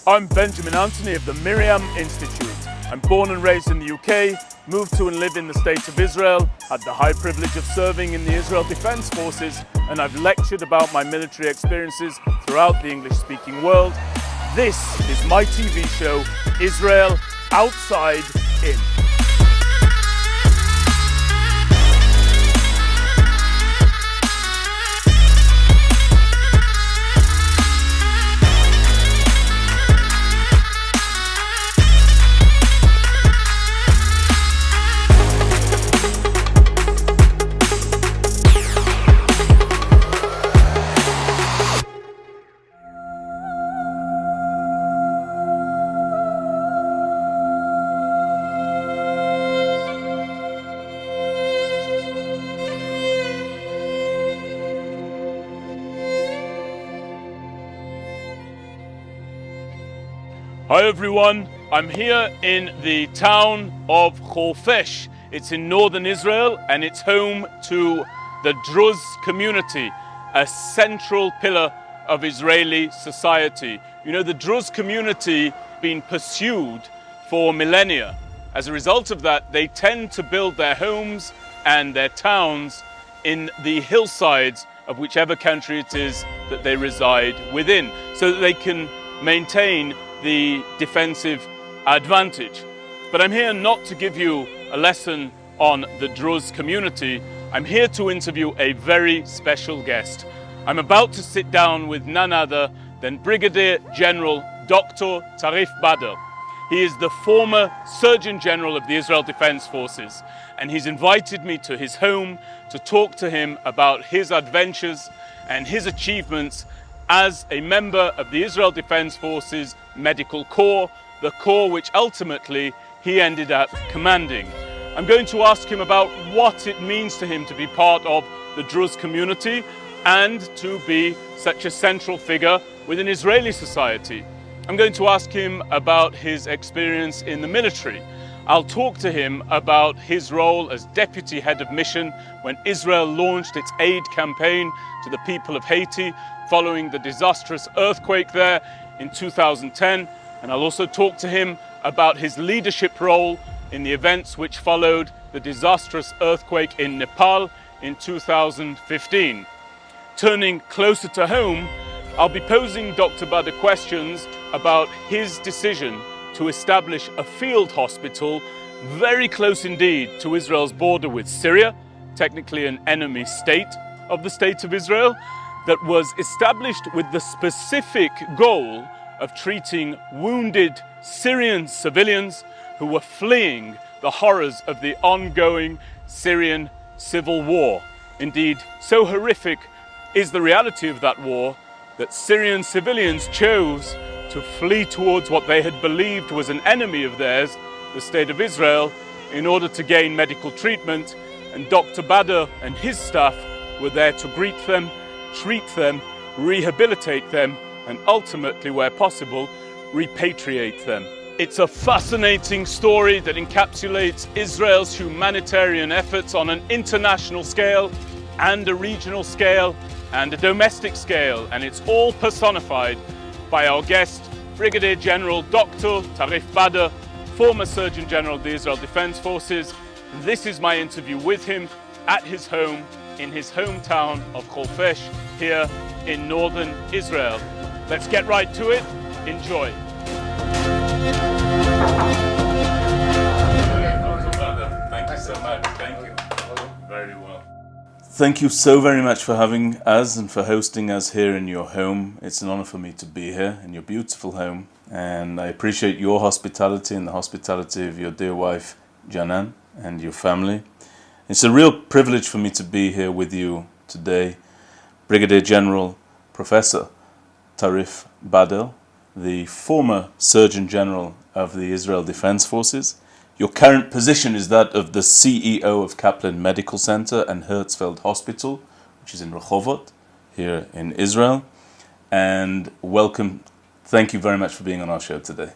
I'm Benjamin Anthony of the Miriam Institute. I'm born and raised in the UK, moved to and live in the State of Israel, had the high privilege of serving in the Israel Defense Forces, and I've lectured about my military experiences throughout the English-speaking world. This is my TV show, Israel Outside In. Hi everyone, I'm here in the town of Horfesh. It's in northern Israel and it's home to the Druze community, a central pillar of Israeli society. You know, the Druze community been pursued for millennia. As a result of that, they tend to build their homes and their towns in the hillsides of whichever country it is that they reside within, so that they can maintain the defensive advantage. But I'm here not to give you a lesson on the Druze community. I'm here to interview a very special guest. I'm about to sit down with none other than Brigadier-General Dr. Tarif Bader. He is the former Surgeon General of the Israel Defense Forces, and he's invited me to his home to talk to him about his adventures and his achievements as a member of the Israel Defense Forces Medical Corps, the corps which ultimately he ended up commanding. I'm going to ask him about what it means to him to be part of the Druze community and to be such a central figure within Israeli society. I'm going to ask him about his experience in the military. I'll talk to him about his role as Deputy Head of Mission when Israel launched its aid campaign to the people of Haiti following the disastrous earthquake there in 2010. And I'll also talk to him about his leadership role in the events which followed the disastrous earthquake in Nepal in 2015. Turning closer to home, I'll be posing Dr. Bader questions about his decision to establish a field hospital very close indeed to Israel's border with Syria, technically an enemy state of the State of Israel, that was established with the specific goal of treating wounded Syrian civilians who were fleeing the horrors of the ongoing Syrian civil war. Indeed, so horrific is the reality of that war that Syrian civilians chose to flee towards what they had believed was an enemy of theirs, the State of Israel, in order to gain medical treatment. And Dr. Bader and his staff were there to greet them, treat them, rehabilitate them, and ultimately, where possible, repatriate them. It's a fascinating story that encapsulates Israel's humanitarian efforts on an international scale and a regional scale and a domestic scale, and it's all personified by our guest, Brigadier-General Dr. Tarif Bader, former Surgeon General of the Israel Defense Forces. This is my interview with him at his home in his hometown of Horfesh here in northern Israel. Let's get right to it. Enjoy. Dr. Bader, thank you so much. Thank you. Very well. Thank you so very much for having us and for hosting us here in your home. It's an honor for me to be here in your beautiful home, and I appreciate your hospitality and the hospitality of your dear wife Janan and your family. It's a real privilege for me to be here with you today. Brigadier General Professor Tarif Bader, the former Surgeon General of the Israel Defense Forces. Your current position is that of the CEO of Kaplan Medical Center and Herzfeld Hospital, which is in Rehovot, here in Israel. And welcome. Thank you very much for being on our show today.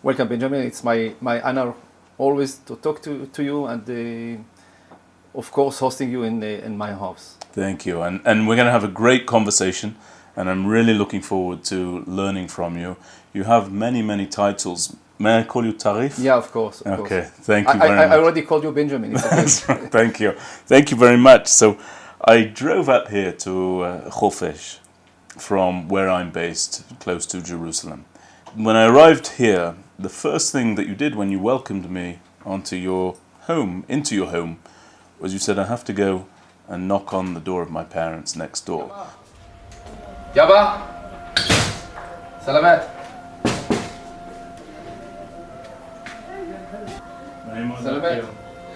Welcome, Benjamin. It's my honor always to talk to you and of course hosting you in my house. Thank you. And we're going to have a great conversation. and I'm really looking forward to learning from you. You have many, many titles. May I call you Tarif? Yeah, of course. Okay, thank you very much. I already called you Benjamin. It's okay. Thank you. Thank you very much. So I drove up here to Horfesh from where I'm based, close to Jerusalem. When I arrived here, the first thing that you did when you welcomed me into your home, was you said, I have to go and knock on the door of my parents next door. Yaba! Salamat! Salamat!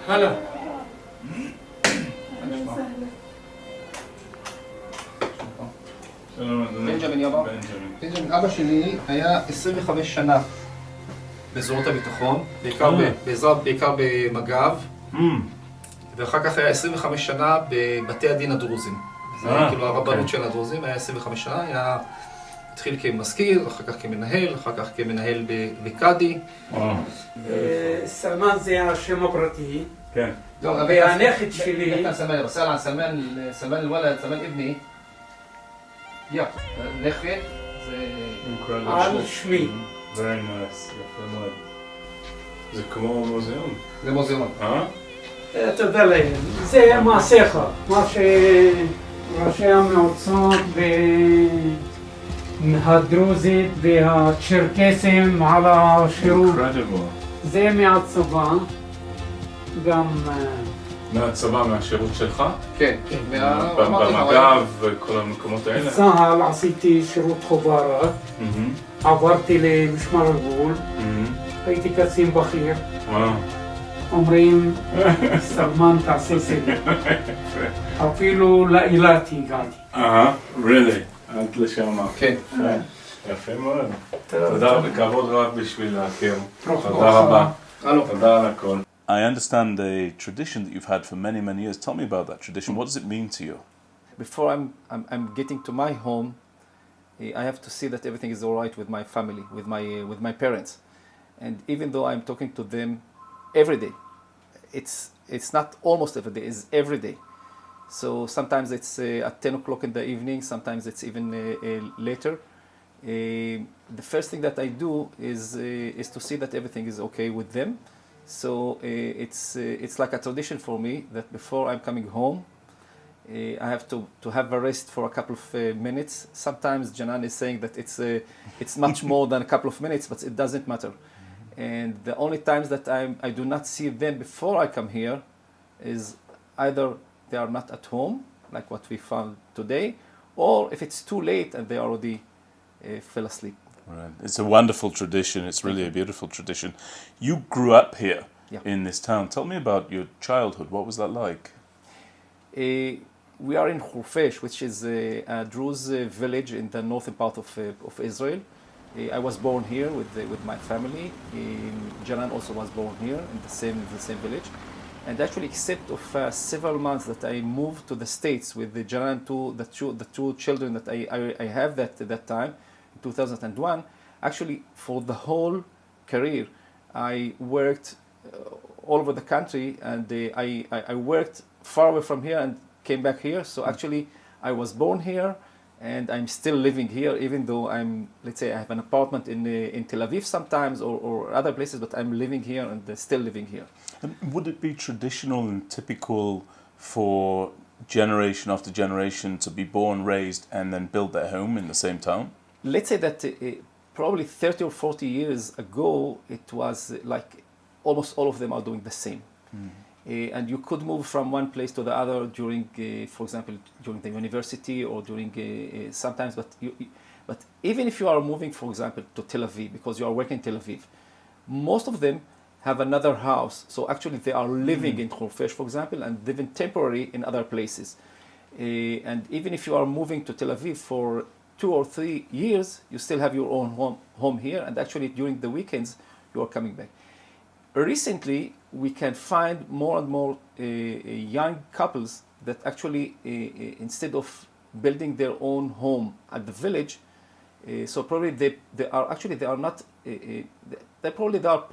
هلا בנג'מין יבא. בנג'מין, אבא שלי היה 25 שנה בזרועות הביטחון, בעיקר במג"ב, ואחר כך היה 25 שנה בבתי הדין הדרוזים. זה היה כאילו הרבנות של הדרוזים, היה 25 שנה, התחיל כמזכיר, אחר כך כמנהל, אחר כך כמנהל בקאדי. סלמן זה השם הפרטי. כן. והנכד שלי... סלמן אל-ולד, סלמן אבני. יא, נכד זה... על שמי. Very nice, יפה מאוד. זה כמו מוזיאון. זה מוזיאון. תודה להם. זה מעשיך, מה שראשי המועצות הדרוזית והצ'רקסים על השירות. זה מהצבא, גם... מהצבא, מהשירות שלך? כן. במג"ב וכל המקומות האלה? צה"ל עשיתי שירות חובה רק, עברתי למשמר הגבול, הייתי קצין בכיר. אומרים, סלמן תעשה סדר. אפילו לאילת הגעתי. really? עד לשם. כן. יפה מאוד. תודה רבה, כבוד רב בשביל להכיר. תודה רבה. תודה על הכל. I understand a tradition that you've had for many, many years. Tell me about that tradition. What does it mean to you? Before I'm getting to my home, I have to see that everything is all right with my family, with my parents. And even though I'm talking to them every day, it's not almost every day, it's every day. So sometimes it's at 10 o'clock in the evening, sometimes it's even later. The first thing that I do is to see that everything is okay with them. So it's like a tradition for me that before I'm coming home, I have to have a rest for a couple of minutes. Sometimes Janan is saying that it's much more than a couple of minutes, but it doesn't matter. And the only times that I do not see them before I come here is either they are not at home, like what we found today, or if it's too late and they already fell asleep. Right. It's a wonderful tradition. It's really a beautiful tradition. You grew up here in this town. Tell me about your childhood. What was that like? We are in Horfesh, which is a Druze village in the northern part of Israel. I was born here with my family. Janan also was born here in the same village. And actually, except of several months that I moved to the States with the Janan, the two children that I have at that time, 2001, actually for the whole career I worked all over the country, and I worked far away from here and came back here. So actually I was born here and I'm still living here, even though let's say I have an apartment in Tel Aviv sometimes or other places, but I'm living here and still living here. And would it be traditional and typical for generation after generation to be born, raised and then build their home in the same town? Let's say that probably 30 or 40 years ago, it was like almost all of them are doing the same. And you could move from one place to the other during, for example, during the university or during sometimes, but even if you are moving, for example, to Tel Aviv, because you are working in Tel Aviv, most of them have another house. So actually they are living in Horfesh, for example, and living temporarily in other places. And even if you are moving to Tel Aviv for 2 or 3 years, you still have your own home here, and actually during the weekends you are coming back. Recently, we can find more and more young couples that actually, instead of building their own home at the village, so probably they are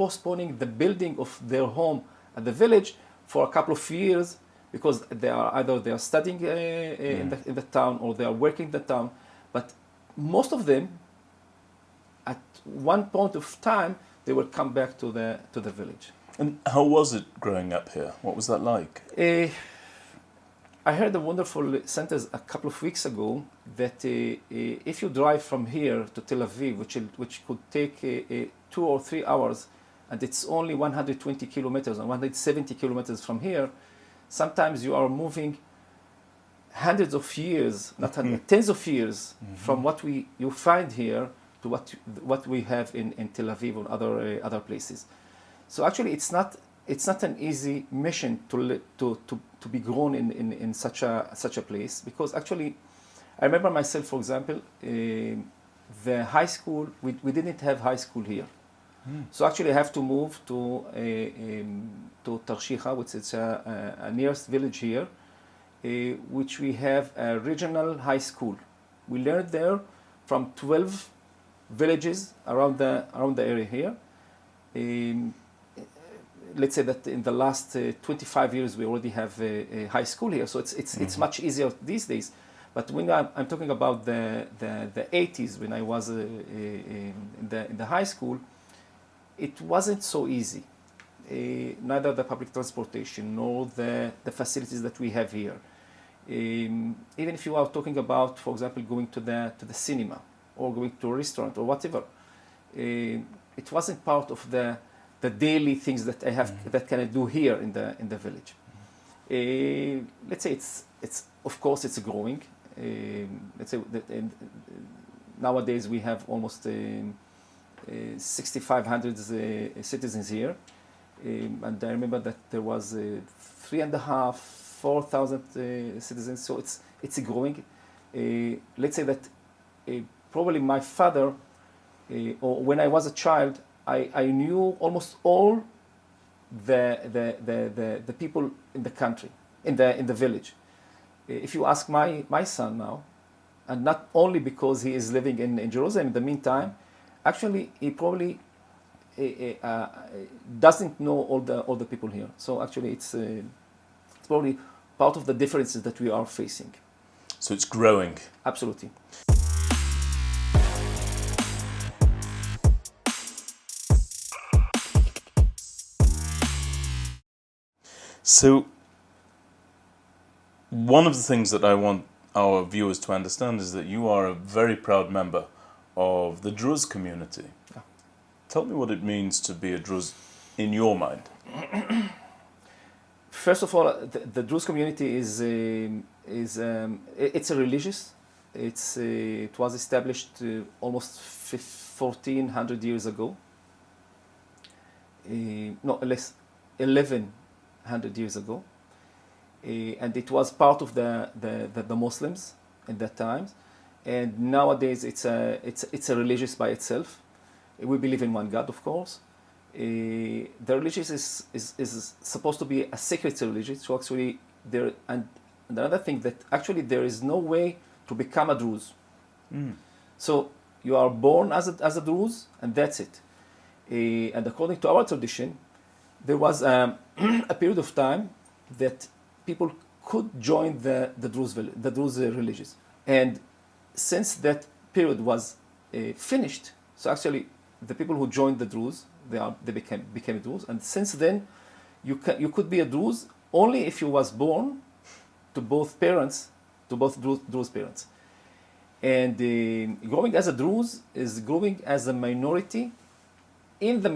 postponing the building of their home at the village for a couple of years, because they are studying in the town or they are working in the town. But most of them, at one point of time, they will come back to the village. And how was it growing up here? What was that like? I heard a wonderful sentence a couple of weeks ago that if you drive from here to Tel Aviv, which could take 2 or 3 hours, and it's only 120 kilometers and 170 kilometers from here, sometimes you are moving hundreds of years, not hundreds, tens of years from what you find here to what we have in Tel Aviv or other places. So actually, it's not an easy mission to be grown in such a place, because actually, I remember myself, for example, the high school, we didn't have high school here. So actually I have to move to Tarshiha, which is a nearest village here, which we have a regional high school. We learned there from 12 villages around the area here. Let's say that in the last 25 years we already have a high school here, so it's much easier these days. But when I'm talking about the 80s, when I was in the high school, it wasn't so easy. Neither the public transportation nor the facilities that we have here. Even if you are talking about, for example, going to the cinema or going to a restaurant or whatever, it wasn't part of the daily things that I have that can I do here in the village. Let's say it's of course it's growing. Let's say that nowadays we have almost 6,500 citizens here, and I remember that there was 3,500-4,000 citizens. So it's growing. Let's say that probably my father, or when I was a child, I knew almost all the people in the country, in the village. If you ask my son now, and not only because he is living in Jerusalem in the meantime, actually he probably doesn't know all the people here. So actually it's probably part of the differences that we are facing. So it's growing. Absolutely. So one of the things that I want our viewers to understand is that you are a very proud member of the Druze community. Yeah. Tell me what it means to be a Druze in your mind. First of all, the Druze community is it's a religious. It was established almost 1,400 years ago. No, less, 1,100 years ago, and it was part of the Muslims in that time. And nowadays it's a religious by itself. We believe in one God, of course. The religious is supposed to be a sacred religion. So actually and another thing that actually there is no way to become a Druze. So you are born as a Druze, and that's it. And according to our tradition, there was a period of time that people could join the Druze religions. And since that period was finished, so actually the people who joined the Druze, they became Druze. And since then, you could be a Druze only if you was born to both Druze parents. And growing as a Druze is growing as a minority, in the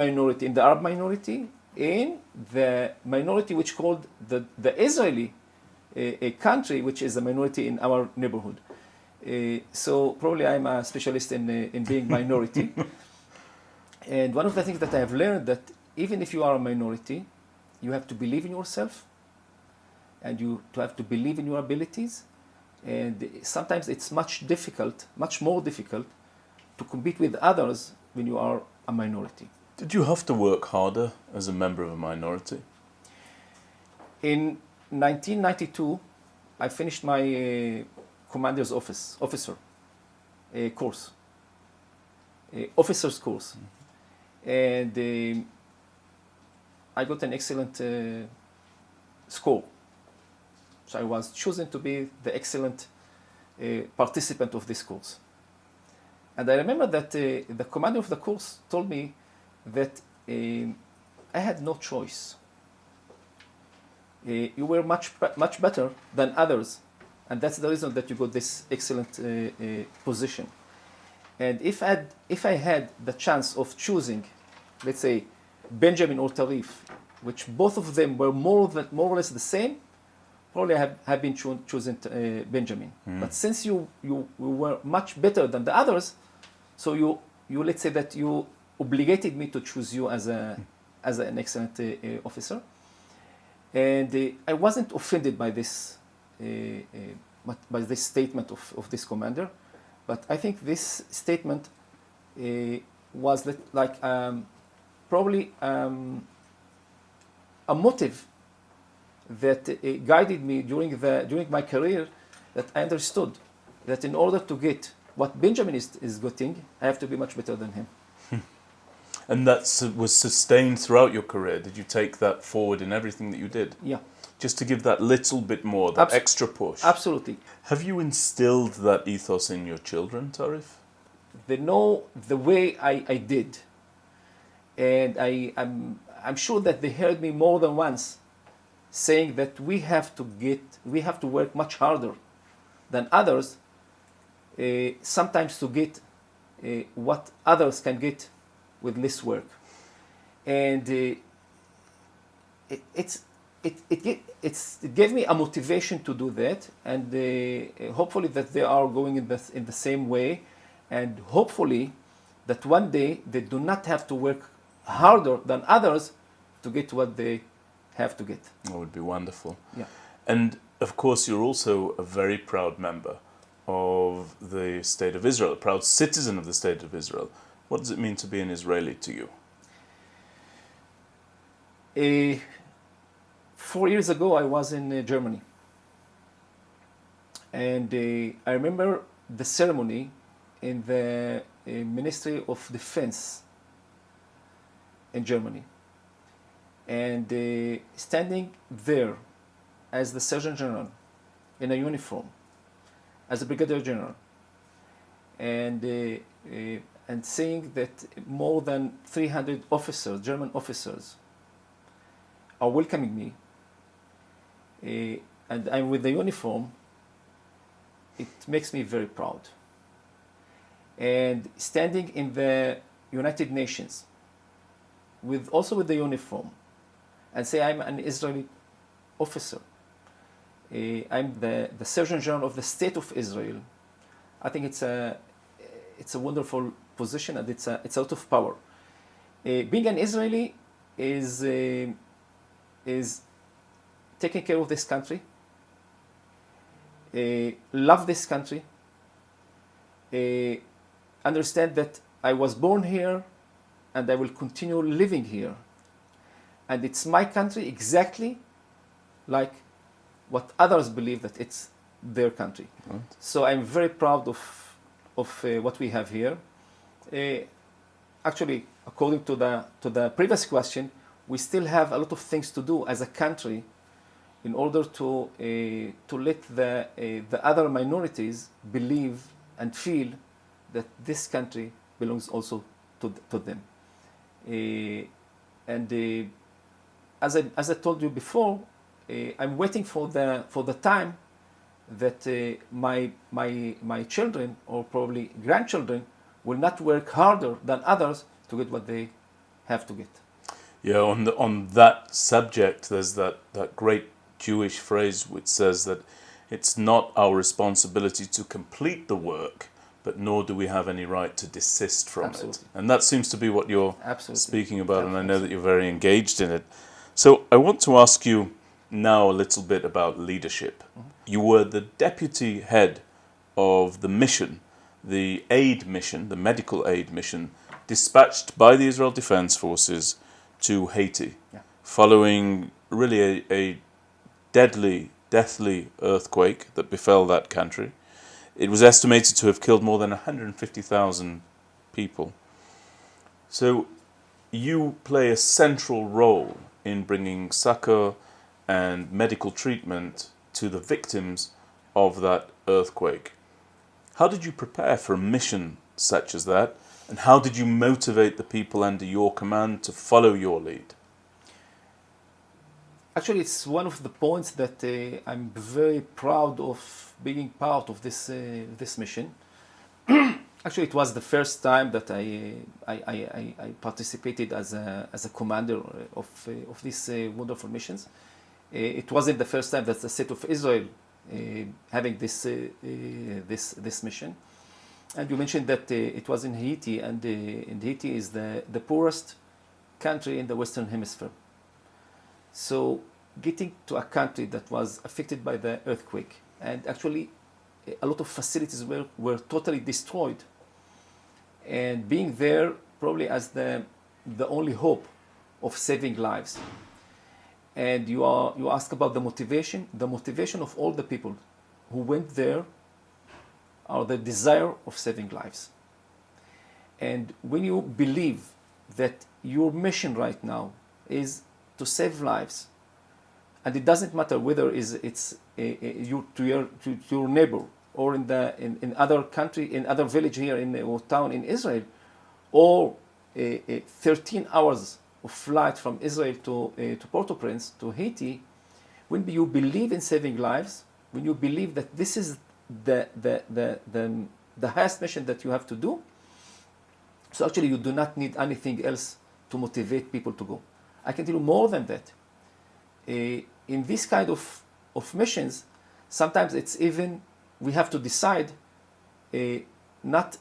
Arab minority, in the minority which called the Israeli a country, which is a minority in our neighborhood. So probably I'm a specialist in being minority. And one of the things that I have learned, that even if you are a minority, you have to believe in yourself, and you have to believe in your abilities. And sometimes it's much more difficult to compete with others when you are a minority. Did you have to work harder as a member of a minority? In 1992, I finished my commander's officer course, officer's course. And I got an excellent score. So I was chosen to be the excellent participant of this course. And I remember that the commander of the course told me that I had no choice. You were much better than others, and that's the reason that you got this excellent position. And if I had the chance of choosing, let's say, Benjamin or Tarif, which both of them were more or less the same, probably I have been choosing Benjamin. But since you were much better than the others, so you let's say that you obligated me to choose you as an excellent officer. And I wasn't offended by this statement of this commander, but I think this statement was like probably a motive that guided me during my career, that I understood that in order to get what Benjamin is getting, I have to be much better than him. And that was sustained throughout your career. Did you take that forward in everything that you did? Yeah. Just to give that little bit more, that extra push. Absolutely. Have you instilled that ethos in your children, Tarif? They know the way I did. And I'm sure that they heard me more than once saying that we have to work much harder than others, sometimes to get what others can get with less work. And it gave me a motivation to do that, and hopefully that they are going in the same way, and hopefully that one day they do not have to work harder than others to get what they have to get. That would be wonderful. Yeah. And of course you're also a very proud member of the State of Israel, a proud citizen of the State of Israel. What does it mean to be an Israeli to you? 4 years ago, I was in Germany. And I remember the ceremony in the Ministry of Defense in Germany. And standing there as the Surgeon General in a uniform, as a Brigadier-General, and seeing that more than 300 officers, German officers, are welcoming me, and I'm with the uniform, it makes me very proud. And standing in the United Nations, also with the uniform, and say I'm an Israeli officer, I'm the Surgeon General of the State of Israel, I think it's a wonderful position, and it's a lot of power. Being an Israeli is taking care of this country, love this country, understand that I was born here and I will continue living here. And it's my country exactly like what others believe that it's their country. Right. So I'm very proud of what we have here. Actually, according to the previous question, we still have a lot of things to do as a country in order to let the other minorities believe and feel that this country belongs also to them. As I told you before, I'm waiting for the time that my children or probably grandchildren will not work harder than others to get what they have to get. Yeah, on that subject, there's that great Jewish phrase which says that it's not our responsibility to complete the work, but nor do we have any right to desist from Absolutely. it. And that seems to be what you're Absolutely. speaking about, and I know that you're very engaged in it. So I want to ask you now a little bit about leadership. Mm-hmm. You were the deputy head of the mission, the aid mission, the medical aid mission, dispatched by the Israel Defense Forces to Haiti, following really a deathly earthquake that befell that country. It was estimated to have killed more than 150,000 people. So you play a central role in bringing succor and medical treatment to the victims of that earthquake. How did you prepare for a mission such as that? And how did you motivate the people under your command to follow your lead? Actually, it's one of the points that I'm very proud of being part of this mission. Actually, it was the first time that I participated as a commander of these wonderful missions. It wasn't the first time that the state of Israel having this mission. And you mentioned that it was in Haiti, and Haiti is the poorest country in the Western Hemisphere. So getting to a country that was affected by the earthquake, and actually a lot of facilities were totally destroyed, and being there probably as the only hope of saving lives. And you ask about the motivation. The motivation of all the people who went there are the desire of saving lives. And when you believe that your mission right now is to save lives, and it doesn't matter whether it's to your neighbor, or in other country, in other village here or town in Israel, or 13 hours of flight from Israel to Port-au-Prince, to Haiti, when you believe in saving lives, when you believe that this is the highest mission that you have to do, so actually you do not need anything else to motivate people to go. I can tell you more than that. In this kind of missions, sometimes it's even, we have to decide not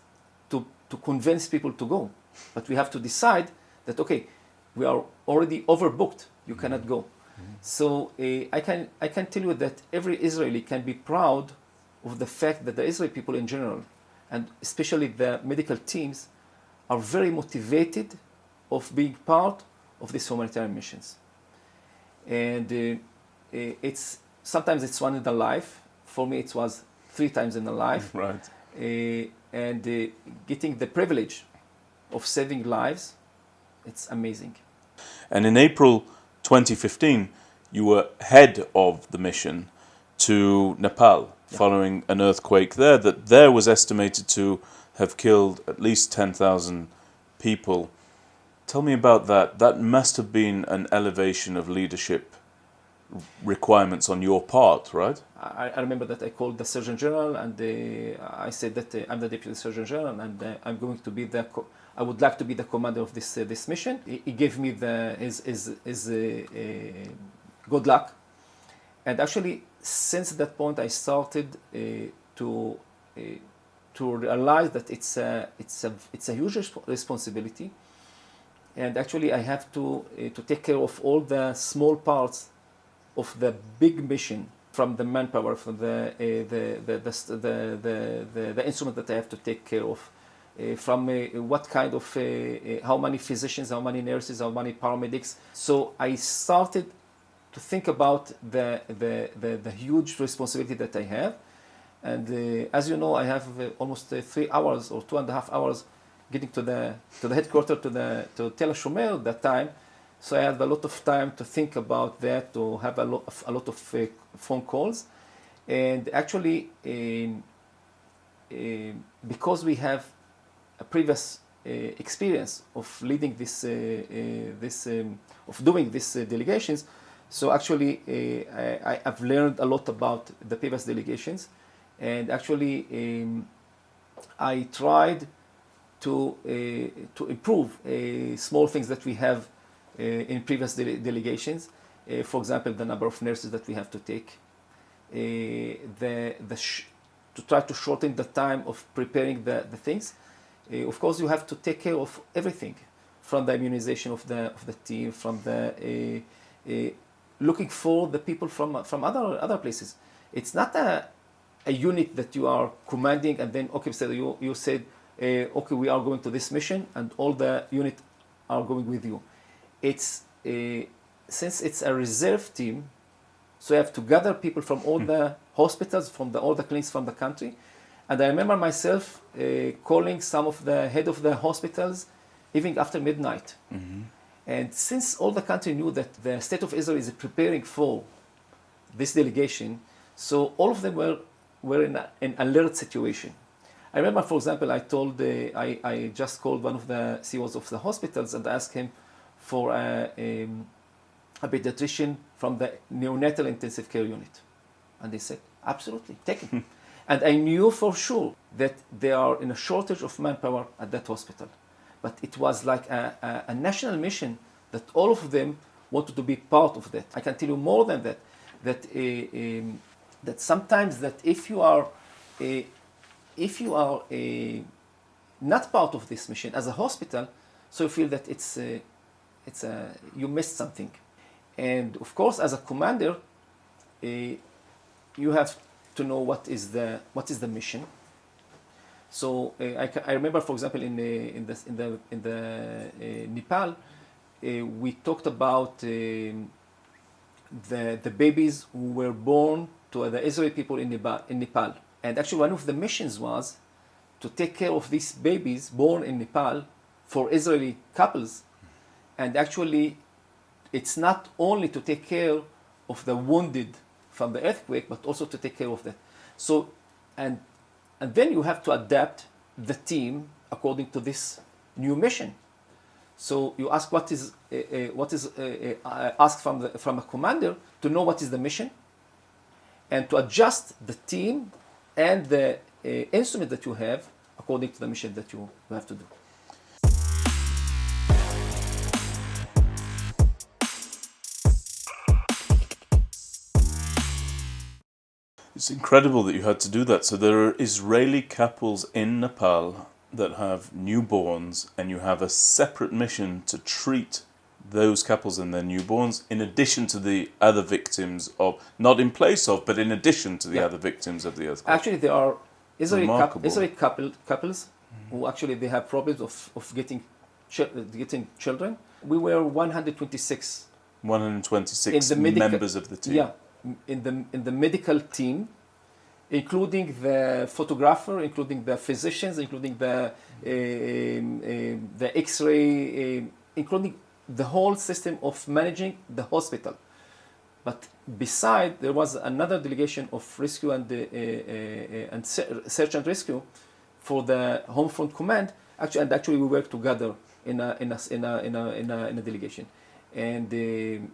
to convince people to go, but we have to decide that, okay, we are already overbooked, you cannot go. Mm-hmm. So I can tell you that every Israeli can be proud of the fact that the Israeli people in general, and especially the medical teams, are very motivated of being part of these humanitarian missions. And sometimes it's one in the life. For me, it was 3 times in the life. Right. And getting the privilege of saving lives, it's amazing. And in April 2015, you were head of the mission to Nepal, following an earthquake that was estimated to have killed at least 10,000 people. Tell me about that. That must have been an elevation of leadership requirements on your part, right? I remember that I called the Surgeon-General, and I said that I'm the Deputy Surgeon-General, and I'm going to be I would like to be the commander of this mission. He gave me his good luck. And actually, since that point, I started to realize that it's a huge responsibility. And actually, I have to take care of all the small parts of the big mission, from the manpower, from the instrument that I have to take care of, from what kind of, how many physicians, how many nurses, how many paramedics. So I started to think about the huge responsibility that I have. And as you know, I have almost 3 hours or 2.5 hours getting to the headquarters, to Tel HaShomer at that time. So I had a lot of time to think about that, to have a lot of phone calls. And actually, because we have a previous experience of leading of doing these delegations, so actually I've learned a lot about the previous delegations. And actually I tried to improve small things that we have in previous delegations. For example, the number of nurses that we have to take, to try to shorten the time of preparing the things. Of course, you have to take care of everything, from the immunization of the team, from the looking for the people from other places. It's not a unit that you are commanding, and then okay, so you said okay, we are going to this mission, and all the unit are going with you. It's since it's a reserve team, so you have to gather people from all the hospitals, from all the clinics from the country. And I remember myself calling some of the head of the hospitals even after midnight. Mm-hmm. And since all the country knew that the state of Israel is preparing for this delegation, so all of them were in an alert situation. I remember, for example, I just called one of the CEOs of the hospitals and asked him for a pediatrician from the neonatal intensive care unit. And they said, absolutely, take him. And I knew for sure that they are in a shortage of manpower at that hospital. But it was like a national mission that all of them wanted to be part of that. I can tell you more than that, that sometimes that if you are not part of this mission as a hospital, so you feel that you missed something. And of course, as a commander, you have to know what is the mission. So I remember, for example, in Nepal, we talked about the babies who were born to the Israeli people in Nepal. And actually, one of the missions was to take care of these babies born in Nepal for Israeli couples. And actually, it's not only to take care of the wounded from the earthquake, but also to take care of that. So, and then you have to adapt the team according to this new mission. So you ask what is asked from a commander to know what is the mission, and to adjust the team and the instrument that you have according to the mission that you have to do. It's incredible that you had to do that. So there are Israeli couples in Nepal that have newborns, and you have a separate mission to treat those couples and their newborns, in addition to the other victims of, not in place of, but in addition to the other victims of the earthquake. Actually, there are Israeli couples who actually they have problems of getting children. We were 126. 126 members of the team. Yeah, in the medical team, including the photographer, including the physicians, including the X-ray, including the whole system of managing the hospital. But beside, there was another delegation of rescue and search and rescue for the Home Front Command. Actually, we worked together in a delegation. And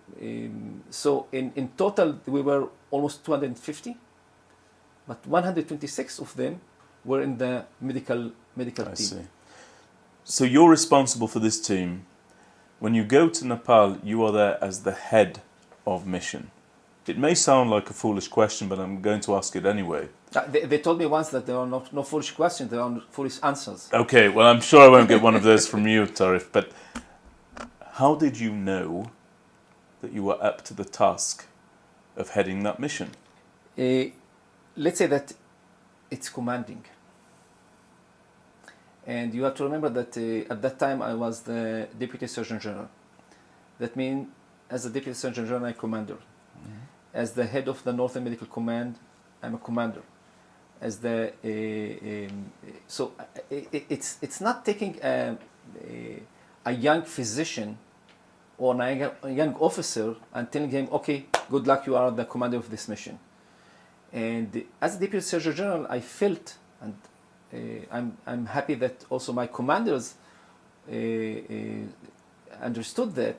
so in total, we were almost 250, but 126 of them were in the medical team. I see. So you're responsible for this team. When you go to Nepal, you are there as the head of mission. It may sound like a foolish question, but I'm going to ask it anyway. They told me once that there are no foolish questions, there are foolish answers. Okay, well, I'm sure I won't get one of those from you, Tarif, but how did you know that you were up to the task of heading that mission? Let's say that it's commanding. And you have to remember that at that time I was the Deputy Surgeon General. That means, as the Deputy Surgeon General, I'm commander. Mm-hmm. As the head of the Northern Medical Command, I'm a commander. As the so it's not taking a young physician or a young officer and telling him, okay, good luck, you are the commander of this mission. And as Deputy Surgeon General, I felt, and I'm happy that also my commanders understood that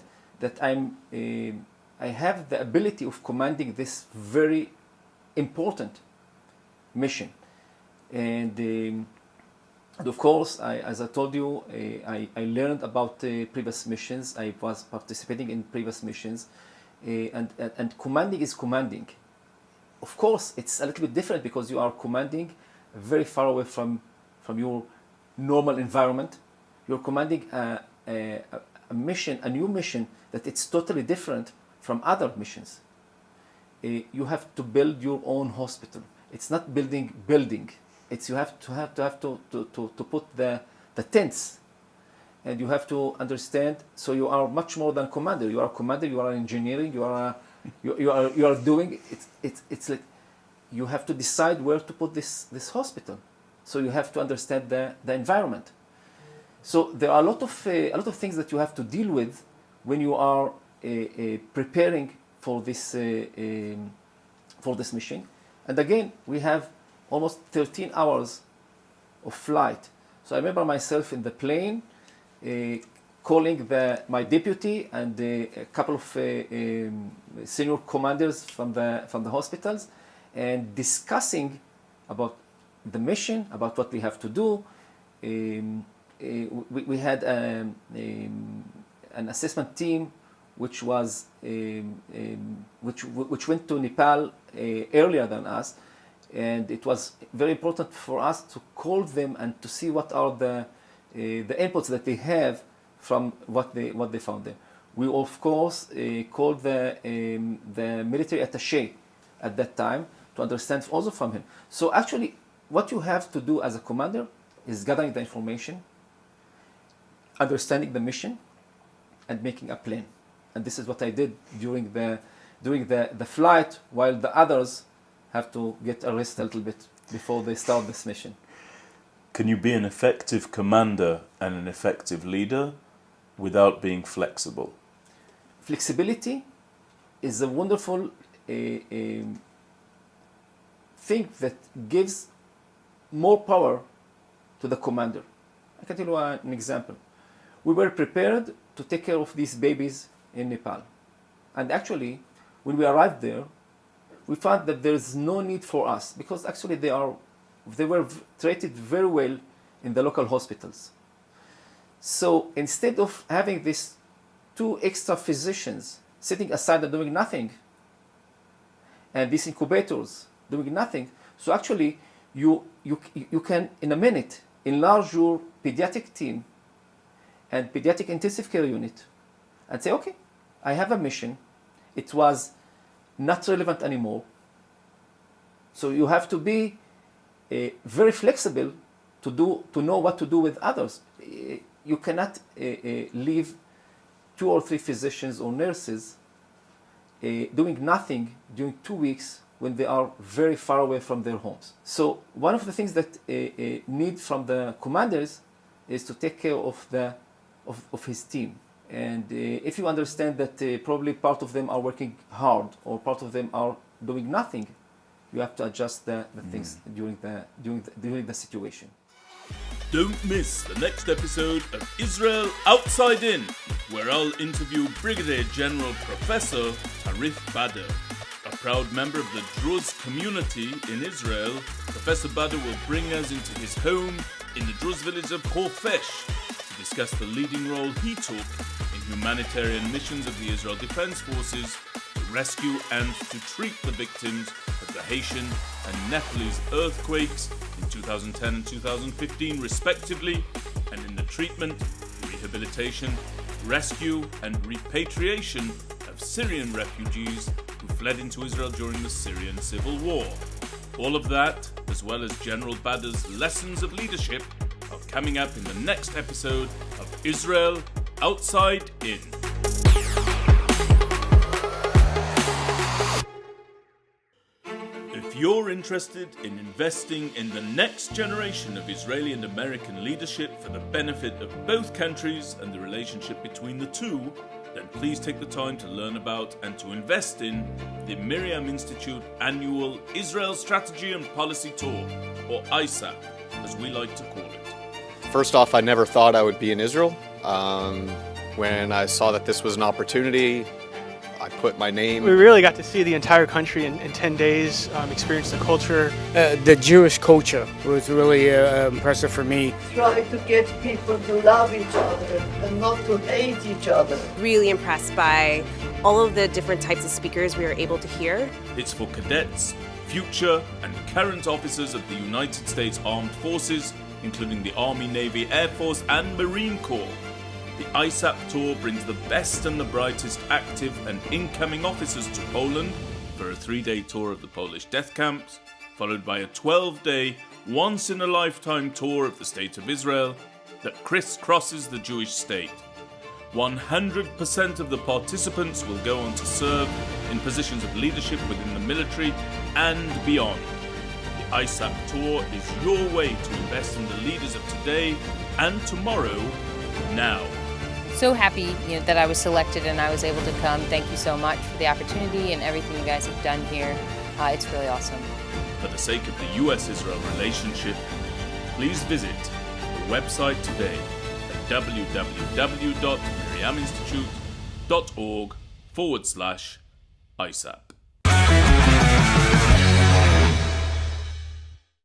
I have the ability of commanding this very important mission. And of course, as I told you, I learned about previous missions. I was participating in previous missions, and commanding is commanding. Of course, it's a little bit different because you are commanding very far away from your normal environment. You're commanding a mission, a new mission that it's totally different from other missions. You have to build your own hospital. It's not building. It's you have to put the tents, and you have to understand. So you are much more than commander. You are a commander. You are engineering. You are doing. It's like you have to decide where to put this hospital. So you have to understand the environment. So there are a lot of things that you have to deal with when you are preparing for this mission. And again, we have almost 13 hours flight. So I remember myself in the plane calling my deputy and a couple of senior commanders from the hospitals and discussing about the mission, about what we have to do. We had an assessment team which was which went to Nepal earlier than us, and it was very important for us to call them and to see what are the inputs that they have from what they found there. We of course called the military attaché at that time to understand also from him. So actually, what you have to do as a commander is gathering the information, understanding the mission, and making a plan. And this is what I did during the flight, while the others have to get a rest a little bit before they start this mission. Can you be an effective commander and an effective leader without being flexible? Flexibility is a wonderful thing that gives more power to the commander. I can tell you an example. We were prepared to take care of these babies in Nepal. And actually, when we arrived there, we found that there is no need for us, because actually they were treated very well in the local hospitals. So instead of having these 2 extra physicians sitting aside and doing nothing, and these incubators doing nothing, so actually you can in a minute enlarge your pediatric team and pediatric intensive care unit and say, okay, I have a mission. It was not relevant anymore. So you have to be very flexible to know what to do with others. You cannot leave 2 or 3 physicians or nurses doing nothing during 2 weeks when they are very far away from their homes. So one of the things that need from the commanders is to take care of his team. And if you understand that probably part of them are working hard or part of them are doing nothing, you have to adjust the things during the situation. Don't miss the next episode of Israel Outside In, where I'll interview Brigadier-General Professor Tarif Bader. A proud member of the Druze community in Israel, Professor Bader will bring us into his home in the Druze village of Horfesh to discuss the leading role he took in humanitarian missions of the Israel Defense Forces to rescue and to treat the victims of the Haitian and Nepalese earthquakes in 2010 and 2015 respectively, and in the treatment, rehabilitation, rescue and repatriation of Syrian refugees who fled into Israel during the Syrian civil war. All of that, as well as General Bader's lessons of leadership, are coming up in the next episode of Israel Outside In. If you're interested in investing in the next generation of Israeli and American leadership for the benefit of both countries and the relationship between the two, then please take the time to learn about and to invest in the Miriam Institute annual Israel Strategy and Policy Tour, or ISAP, as we like to call it. First off, I never thought I would be in Israel. When I saw that this was an opportunity, I put my name. We really got to see the entire country in 10 days, experience the culture. The Jewish culture was really impressive for me. Try to get people to love each other and not to hate each other. Really impressed by all of the different types of speakers we were able to hear. It's for cadets, future and current officers of the United States Armed Forces, including the Army, Navy, Air Force and Marine Corps. The ISAP tour brings the best and the brightest active and incoming officers to Poland for a 3-day tour of the Polish death camps, followed by a 12-day, once-in-a-lifetime tour of the State of Israel that crisscrosses the Jewish state. 100% of the participants will go on to serve in positions of leadership within the military and beyond. The ISAP tour is your way to invest in the leaders of today and tomorrow, now. So happy that I was selected and I was able to come. Thank you so much for the opportunity and everything you guys have done here. It's really awesome. For the sake of the US-Israel relationship, please visit the website today at www.miriaminstitute.org/ISAP.